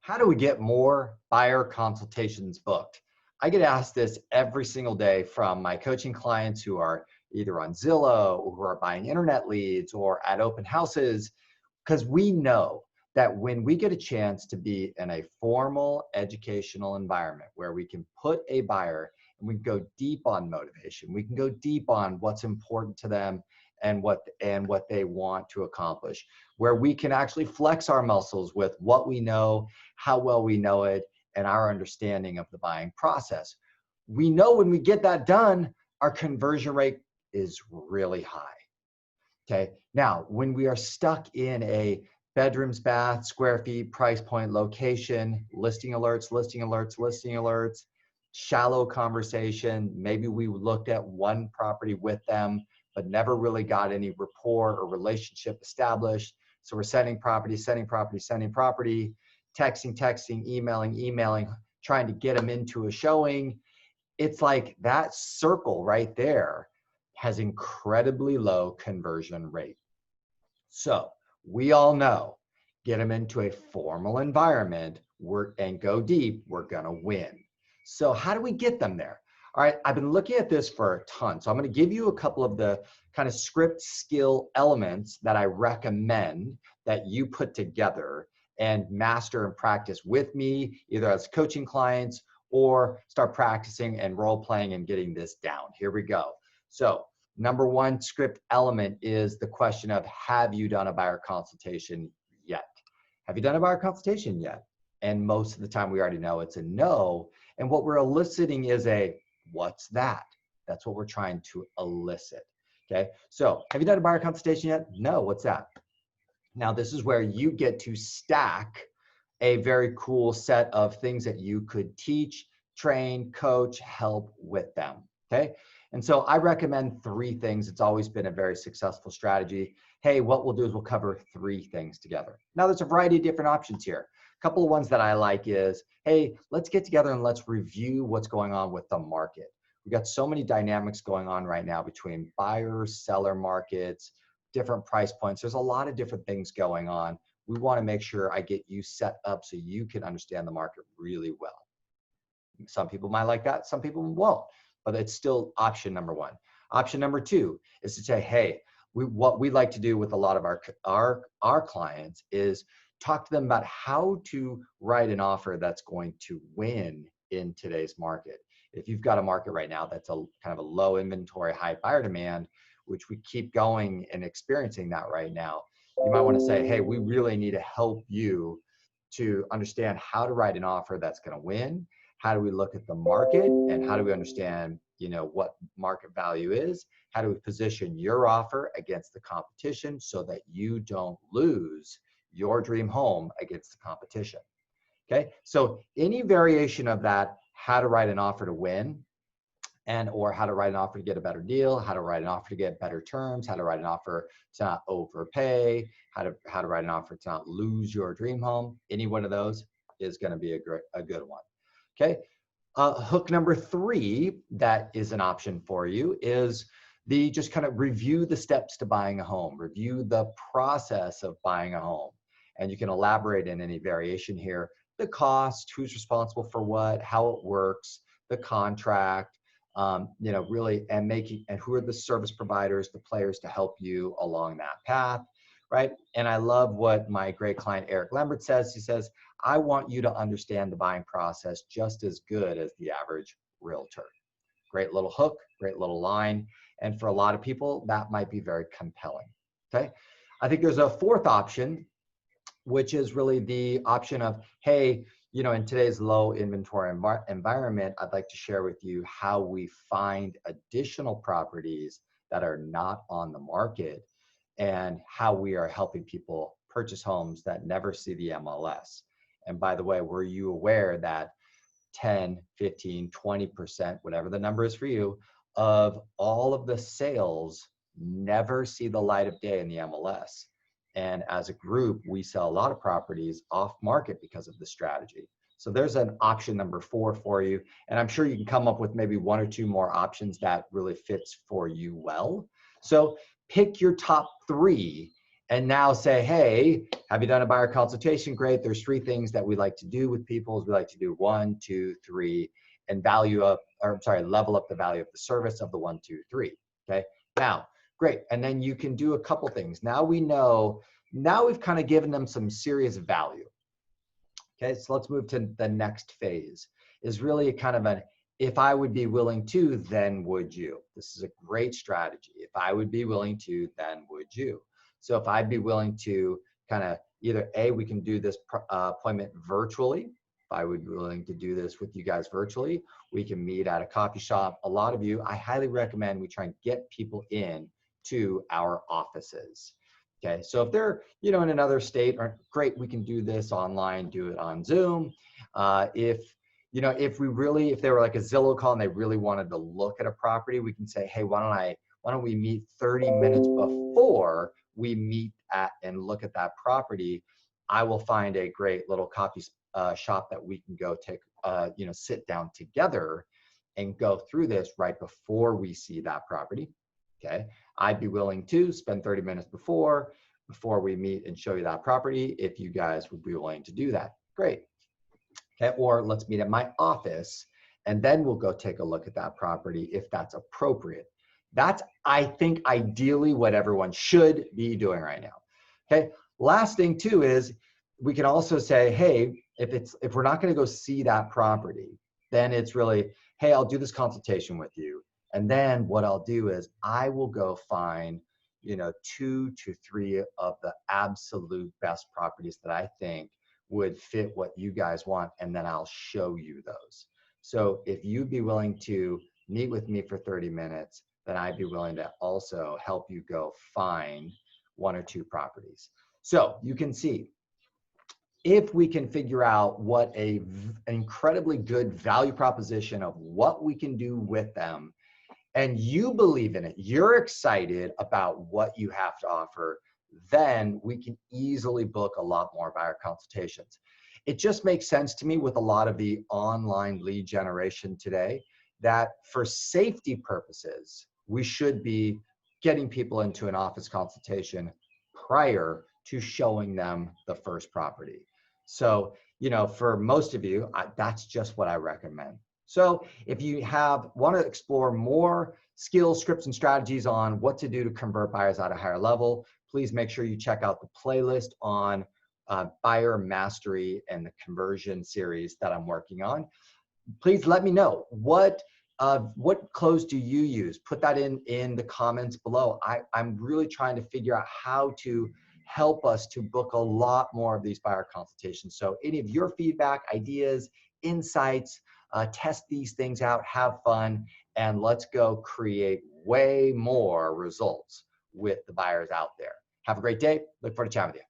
How do we get more buyer consultations booked? I get asked this every single day from my coaching clients who are either on Zillow or who are buying internet leads or at open houses, because we know that when we get a chance to be in a formal educational environment where we can put a buyer and we can go deep on motivation, we can go deep on what's important to them and what they want to accomplish, where we can actually flex our muscles with what we know, how well we know it, and our understanding of the buying process. We know when we get that done, our conversion rate is really high. Okay. Now, when we are stuck in a bedrooms, baths, square feet, price point, location, listing alerts, shallow conversation, maybe we looked at one property with them, but never really got any rapport or relationship established. So we're sending property, texting, emailing, trying to get them into a showing. It's like that circle right there has incredibly low conversion rate. So we all know, get them into a formal environment and go deep, we're gonna win. So how do we get them there? All right, I've been looking at this for a ton. So I'm gonna give you a couple of the kind of script skill elements that I recommend that you put together and master and practice with me, either as coaching clients or start practicing and role playing and getting this down. Here we go. So number one script element is the question of, have you done a buyer consultation yet? Have you done a buyer consultation yet? And most of the time we already know it's a no. And what we're eliciting is a, what's that? That's what we're trying to elicit. Okay, so have you done a buyer consultation yet? No, what's that? Now this is where you get to stack a very cool set of things that you could teach, train, coach, help with them. Okay, and so I recommend 3 things. It's always been a very successful strategy. Hey, what we'll do is we'll cover 3 things together. Now there's a variety of different options here. A couple of ones that I like is, hey, let's get together and let's review what's going on with the market. We've got so many dynamics going on right now between buyers, seller markets, different price points. There's a lot of different things going on. We want to make sure I get you set up so you can understand the market really well. Some people might like that, some people won't, but it's still option number 1. Option number 2 is to say, hey, what we like to do with a lot of our clients is talk to them about how to write an offer that's going to win in today's market. If you've got a market right now that's a kind of a low inventory, high buyer demand, which we keep going and experiencing that right now, you might want to say, hey, we really need to help you to understand how to write an offer that's going to win. How do we look at the market, and how do we understand, what market value is? How do we position your offer against the competition so that you don't lose your dream home against the competition? Okay, so any variation of that, how to write an offer to win, or how to write an offer to get a better deal, how to write an offer to get better terms, how to write an offer to not overpay, how to write an offer to not lose your dream home. Any one of those is going to be a good one. Okay. Hook number 3 that is an option for you is just kind of review the steps to buying a home, review the process of buying a home. And you can elaborate in any variation here, the cost, who's responsible for what, how it works, the contract, really, and who are the service providers, the players to help you along that path, right? And I love what my great client, Eric Lambert, says. He says, I want you to understand the buying process just as good as the average realtor. Great little hook, great little line. And for a lot of people, that might be very compelling, okay? I think there's a 4th option, which is really the option of, hey, in today's low inventory environment, I'd like to share with you how we find additional properties that are not on the market and how we are helping people purchase homes that never see the MLS. And by the way, were you aware that 10, 15, 20%, whatever the number is for you, of all of the sales never see the light of day in the MLS? And as a group, we sell a lot of properties off market because of the strategy. So there's an option number 4 for you. And I'm sure you can come up with maybe 1 or 2 more options that really fits for you well. So pick your top 3 and now say, hey, have you done a buyer consultation? Great. There's 3 things that we like to do with people. We like to do 1, 2, 3, and value up, or I'm sorry, level up the value of the service of the 1, 2, 3. Okay. Now, great. And then you can do a couple things. Now we know, now we've kind of given them some serious value. Okay. So let's move to the next phase, is really kind of an, if I would be willing to, then would you? This is a great strategy. If I would be willing to, then would you? So if I'd be willing to kind of either A, we can do this appointment virtually. If I would be willing to do this with you guys virtually, we can meet at a coffee shop. A lot of you, I highly recommend we try and get people in to our offices. Okay, so if they're, you know, in another state, or great, we can do this online, do it on Zoom. If you know, if they were like a Zillow call and they really wanted to look at a property, we can say, hey, why don't we meet 30 minutes before we meet at and look at that property? I will find a great little coffee shop that we can go take, you know, sit down together and go through this right before we see that property. Okay, I'd be willing to spend 30 minutes before we meet and show you that property if you guys would be willing to do that. Great. Okay, or let's meet at my office and then we'll go take a look at that property if that's appropriate. That's, I think, ideally what everyone should be doing right now. Okay, last thing too is we can also say, hey, if we're not going to go see that property, then it's really, hey, I'll do this consultation with you. And then what I'll do is I will go find, you know, 2 to 3 of the absolute best properties that I think would fit what you guys want, and then I'll show you those. So if you'd be willing to meet with me for 30 minutes, then I'd be willing to also help you go find 1 or 2 properties. So you can see, if we can figure out what an incredibly good value proposition of what we can do with them, and you believe in it, you're excited about what you have to offer, then we can easily book a lot more buyer consultations. It just makes sense to me with a lot of the online lead generation today that for safety purposes, we should be getting people into an office consultation prior to showing them the first property. So, you know, for most of you, that's just what I recommend. So if you want to explore more skills, scripts, and strategies on what to do to convert buyers at a higher level, please make sure you check out the playlist on buyer mastery and the conversion series that I'm working on. Please let me know what close do you use? Put that in the comments below. I'm really trying to figure out how to help us to book a lot more of these buyer consultations. So any of your feedback, ideas, insights, test these things out, have fun, and let's go create way more results with the buyers out there. Have a great day. Look forward to chatting with you.